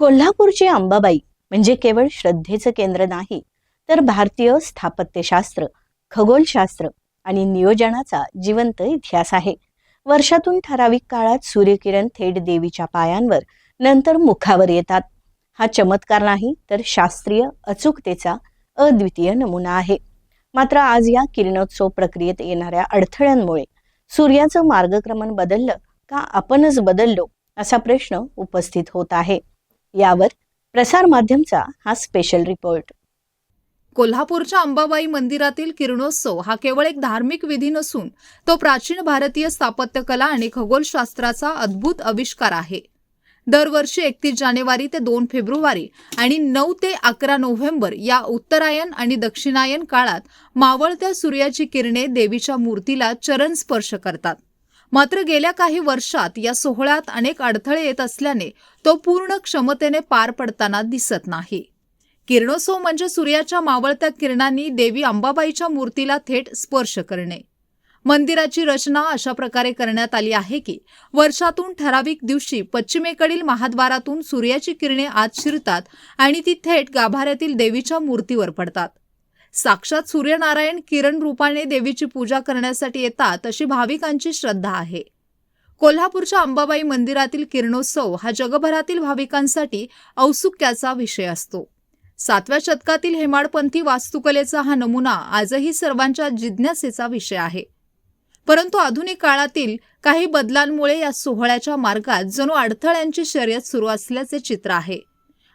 कोल्हापूरची अंबाबाई म्हणजे केवळ श्रद्धेचं केंद्र नाही, तर भारतीय स्थापत्यशास्त्र, खगोलशास्त्र आणि नियोजनाचा जिवंत इतिहास आहे. वर्षातून ठराविक काळात सूर्यकिरण थेट देवीच्या पायांवर, नंतर मुखावर येतात. हा चमत्कार नाही, तर शास्त्रीय अचूकतेचा अद्वितीय नमुना आहे. मात्र आज या किरणोत्सव प्रक्रियेत येणाऱ्या अडथळ्यांमुळे सूर्याचं मार्गक्रमण बदललं का आपणच बदललो, असा प्रश्न उपस्थित होत आहे. यावर प्रसार माध्यमचा हा स्पेशल रिपोर्ट. कोल्हापूरच्या अंबाबाई मंदिरातील किरणोत्सव हा केवळ एक धार्मिक विधी नसून तो प्राचीन भारतीय स्थापत्यकला आणि खगोलशास्त्राचा अद्भुत आविष्कार आहे. दरवर्षी 31 जानेवारी ते 2 फेब्रुवारी आणि 9 ते 11 नोव्हेंबर या उत्तरायण आणि दक्षिणायन काळात मावळत्या सूर्याची किरणे देवीच्या मूर्तीला चरण स्पर्श करतात. मात्र गेल्या काही वर्षात या सोहळ्यात अनेक अडथळे येत असल्याने तो पूर्ण क्षमतेने पार पडताना दिसत नाही. किरणोत्सव म्हणजे सूर्याच्या मावळत्या किरणांनी देवी अंबाबाईच्या मूर्तीला थेट स्पर्श करणे. मंदिराची रचना अशा प्रकारे करण्यात आली आहे की वर्षातून ठराविक दिवशी पश्चिमेकडील महाद्वारातून सूर्याची किरणे आत शिरतात आणि ती थेट गाभाऱ्यातील देवीच्या मूर्तीवर पडतात. साक्षात सूर्यनारायण किरण रूपाने देवीची पूजा करण्यासाठी येतात अशी भाविकांची श्रद्धा आहे. कोल्हापूरच्या अंबाबाई मंदिरातील किरणोत्सव हा जगभरातील भाविकांसाठी औत्सुक्याचा विषय असतो. 7व्या शतकातील हेमाडपंथी वास्तुकलेचा हा नमुना आजही सर्वांच्या जिज्ञासेचा विषय आहे. परंतु आधुनिक काळातील काही बदलांमुळे या सोहळ्याच्या मार्गात जणू अडथळ्यांची शर्यत सुरू असल्याचे चित्र आहे.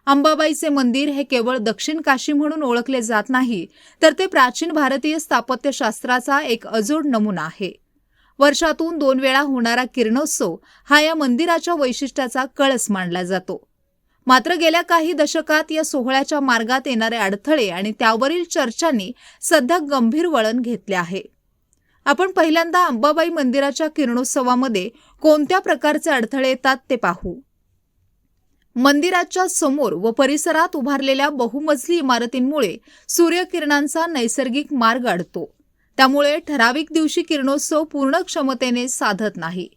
अंबाबाईचे मंदिर हे केवळ दक्षिण काशी म्हणून ओळखले जात नाही, तर ते प्राचीन भारतीय स्थापत्यशास्त्राचा एक अजोड नमुना आहे. वर्षातून 2 वेळा होणारा किरणोत्सव हा या मंदिराच्या वैशिष्ट्याचा कळस मानला जातो. मात्र गेल्या काही दशकात या सोहळ्याच्या मार्गात येणारे अडथळे आणि त्यावरील चर्चांनी सध्या गंभीर वळण घेतले आहे. आपण पहिल्यांदा अंबाबाई मंदिराच्या किरणोत्सवामध्ये कोणत्या प्रकारचे अडथळे येतात ते पाहू. मंदिराच्या समोर व परिसरात उभारलेल्या बहुमजली इमारतींमुळे सूर्यकिरणांचा नैसर्गिक मार्ग अडतो. त्यामुळे ठराविक दिवशी किरणोत्सव पूर्ण क्षमतेने साधत नाही.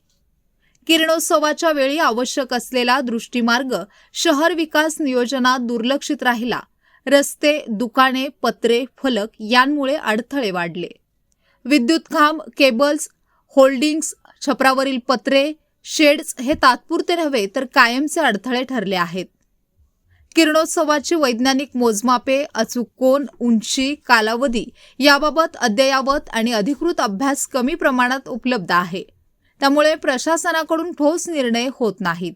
किरणोत्सवाच्या वेळी आवश्यक असलेला दृष्टीमार्ग शहर विकास नियोजनात दुर्लक्षित राहिला. रस्ते, दुकाने, पत्रे, फलक यांमुळे अडथळे वाढले. विद्युत खांब, केबल्स, होल्डिंग्स, छपरावरील पत्रे, शेड्स हे तात्पुरते नव्हे तर कायमचे अडथळे ठरले आहेत. किरणोत्सवाची वैज्ञानिक मोजमापे, अचूक कोन, उंची, कालावधी याबाबत अद्ययावत आणि अधिकृत अभ्यास कमी प्रमाणात उपलब्ध आहे. त्यामुळे प्रशासनाकडून ठोस निर्णय होत नाहीत.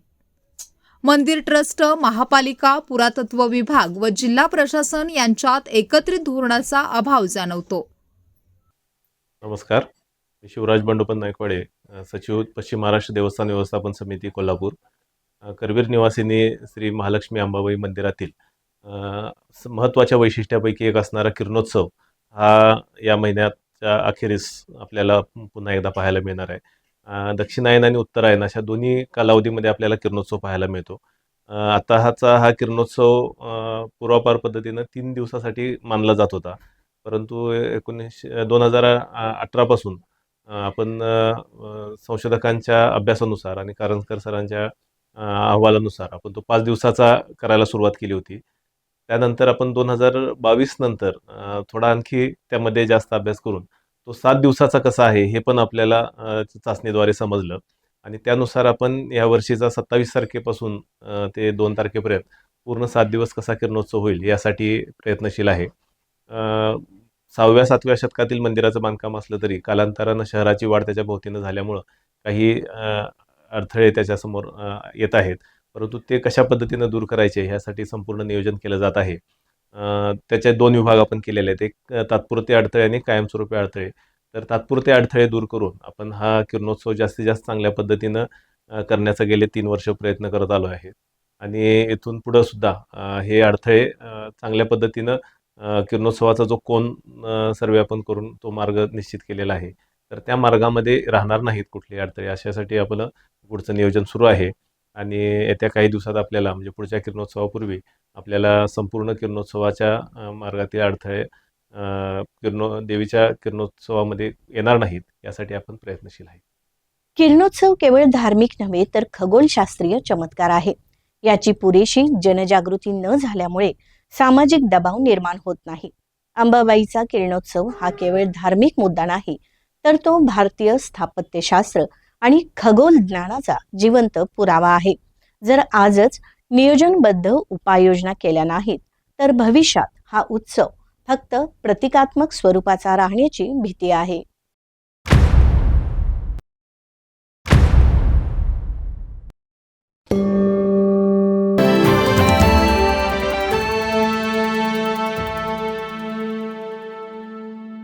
मंदिर ट्रस्ट, महापालिका, पुरातत्व विभाग व जिल्हा प्रशासन यांच्यात एकत्रित धोरणाचा अभाव जाणवतो. नमस्कार, मी शिवराज बंडोपंत नायकवाडे, सचिव पश्चिम महाराष्ट्र देवस्थान व्यवस्थापन समिती कोल्हापूर. करवीर निवासिनी श्री महालक्ष्मी अंबाबाई मंदिरातील महत्त्वाच्या वैशिष्ट्यापैकी एक असणारा किरणोत्सव हा या महिन्याच्या अखेरीस आपल्याला पुन्हा एकदा पाहायला मिळणार आहे. दक्षिणायन आणि उत्तरायण अशा दोन्ही कालावधीमध्ये आपल्याला किरणोत्सव पाहायला मिळतो. आता हा किरणोत्सव पूर्वापार पद्धतीनं 3 दिवसासाठी मानला जात होता, परंतु 2018 पासून आपण संशोधकांच्या अभ्यासानुसार आणि कारंजकर सरांच्या अहवालानुसार आपण तो 5 दिवसाचा करायला सुरुवात केली होती. त्यानंतर आपण 2022 नंतर थोडा आणखी त्यामध्ये जास्त अभ्यास करून तो 7 दिवसाचा कसा आहे हे पण आपल्याला चाचणीद्वारे समजलं आणि त्यानुसार आपण या वर्षीचा 27 तारखेपासून ते 2 तारखेपर्यंत पूर्ण 7 दिवस कसा किरणोत्सव होईल यासाठी प्रयत्नशील आहे. 6व्या-7व्या शतकातील मंदिराचं बांधकाम असलं तरी कालांतरानं शहराची वाढ त्याच्या भोवतीनं झाल्यामुळं काही अडथळे त्याच्यासमोर येत आहेत, परंतु ते कशा पद्धतीनं दूर करायचे ह्यासाठी संपूर्ण नियोजन केलं जात आहे. त्याचे 2 विभाग आपण केलेले आहेत, एक तात्पुरते अडथळे आणि कायमस्वरूपी अडथळे. तर तात्पुरते अडथळे दूर करून आपण हा किरणोत्सव जास्तीत जास्त चांगल्या पद्धतीनं करण्याचा गेले 3 वर्ष प्रयत्न करत आलो आहे आणि इथून पुढं सुद्धा हे अडथळे चांगल्या पद्धतीनं किरणोत्सवाचा जो कोन सर्वे आपण करून तो मार्ग निश्चित केलेला आहे, तर त्या मार्गामध्ये राहणार नाहीत कुठले अडथळे. अशासाठी आपलं पुढचं नियोजन सुरू आहे आणि येत्या काही दिवसात आपल्याला म्हणजे पुढच्या किरणोत्सवापूर्वी आपल्याला संपूर्ण किरणोत्सवाच्या मार्गातील अडथळे देवीच्या किरणोत्सवामध्ये येणार नाहीत यासाठी आपण प्रयत्नशील आहे. किरणोत्सव केवळ धार्मिक नव्हे तर खगोलशास्त्रीय चमत्कार आहे. याची पुरेशी जनजागृती न झाल्यामुळे सामाजिक दबाव निर्माण होत नाही. अंबाबाईचा किरणोत्सव हा केवळ धार्मिक मुद्दा नाही, तर तो भारतीय स्थापत्यशास्त्र आणि खगोल ज्ञानाचा जिवंत पुरावा आहे. जर आजच नियोजनबद्ध उपाययोजना केल्या नाहीत, तर भविष्यात हा उत्सव फक्त प्रतिकात्मक स्वरूपाचा राहण्याची भीती आहे.